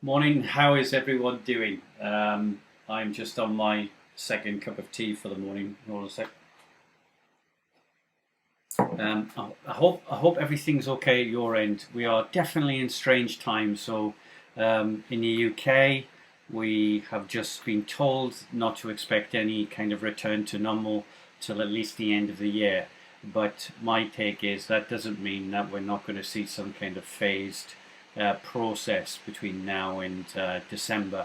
Morning, how is everyone doing? I'm just on my second cup of tea for the morning. Hold on a sec. I hope everything's okay at your end. We are definitely in strange times. So, in the UK, we have just been told not to expect any kind of return to normal till at least the end of the year. But my take is that doesn't mean that we're not going to see some kind of phased process between now and December.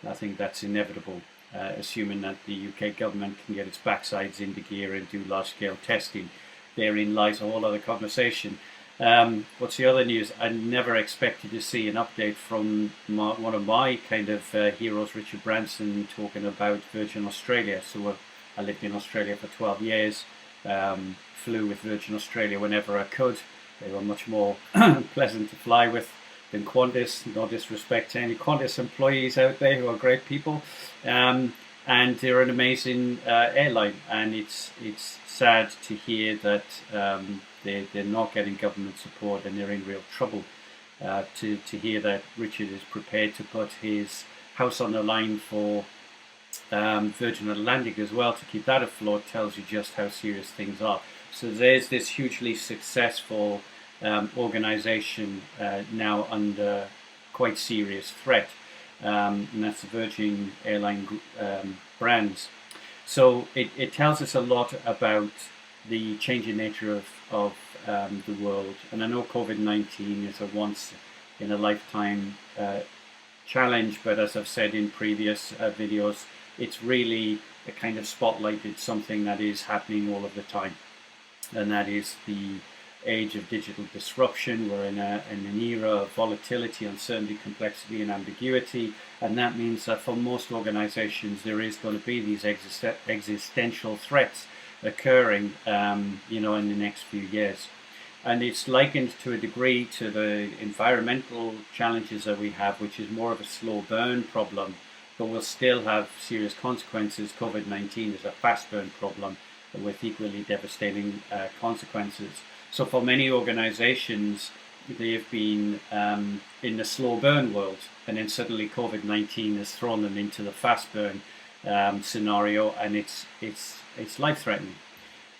I think that's inevitable, assuming that the UK government can get its backsides into gear and do large scale testing. Therein lies a whole other conversation. What's the other news? I never expected to see an update from one of my kind of heroes, Richard Branson, talking about Virgin Australia. So I lived in Australia for 12 years, flew with Virgin Australia whenever I could. They were much more pleasant to fly with than Qantas. No disrespect to any Qantas employees out there who are great people. And they're an amazing airline, and it's sad to hear that they're not getting government support and they're in real trouble. To hear that Richard is prepared to put his house on the line for Virgin Atlantic as well to keep that afloat tells you just how serious things are. So there's this hugely successful organisation now under quite serious threat. And that's the Virgin Airline brands. So it tells us a lot about the changing nature of the world. And I know COVID-19 is a once in a lifetime challenge, but as I've said in previous videos, it's really a kind of spotlighted something that is happening all of the time. And that is the age of digital disruption. We're in an era of volatility, uncertainty, complexity, and ambiguity, and that means that for most organizations there is going to be these existential threats occurring in the next few years. And it's likened to a degree to the environmental challenges that we have, which is more of a slow burn problem, but will still have serious consequences. COVID-19 is a fast burn problem with equally devastating consequences. So for many organizations, they've been in the slow burn world, and then suddenly COVID-19 has thrown them into the fast burn scenario, and it's life-threatening.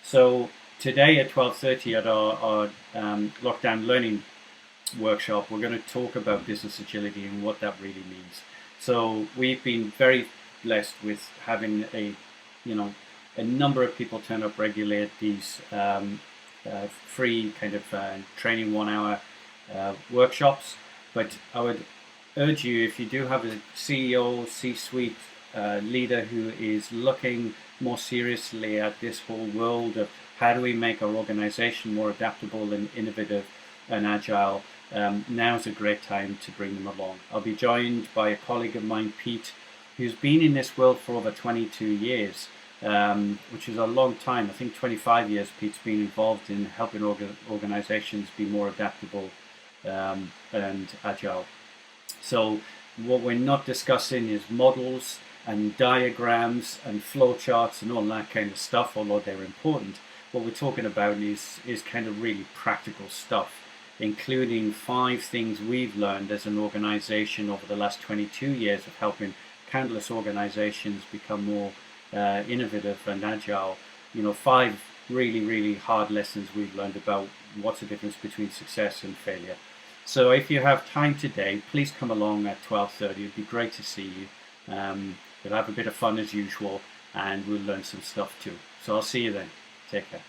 So today at 12:30 at our lockdown learning workshop, we're going to talk about business agility and what that really means. So we've been very blessed with having a number of people turn up regularly at these free kind of training 1 hour workshops. But I would urge you, if you do have a CEO, C-suite leader who is looking more seriously at this whole world of how do we make our organization more adaptable and innovative and agile, now's a great time to bring them along. I'll be joined by a colleague of mine, Pete, who's been in this world for over 22 years. Which is a long time. I think 25 years Pete's been involved in helping organizations be more adaptable and agile. So what we're not discussing is models and diagrams and flowcharts and all that kind of stuff, although they're important. What we're talking about is kind of really practical stuff, including 5 things we've learned as an organization over the last 22 years of helping countless organizations become more innovative and agile. 5 really hard lessons we've learned about what's the difference between success and failure. So if you have time today, please come along at 12:30. It'd be great to see you. We'll have a bit of fun as usual, and we'll learn some stuff too. So I'll see you then. Take care.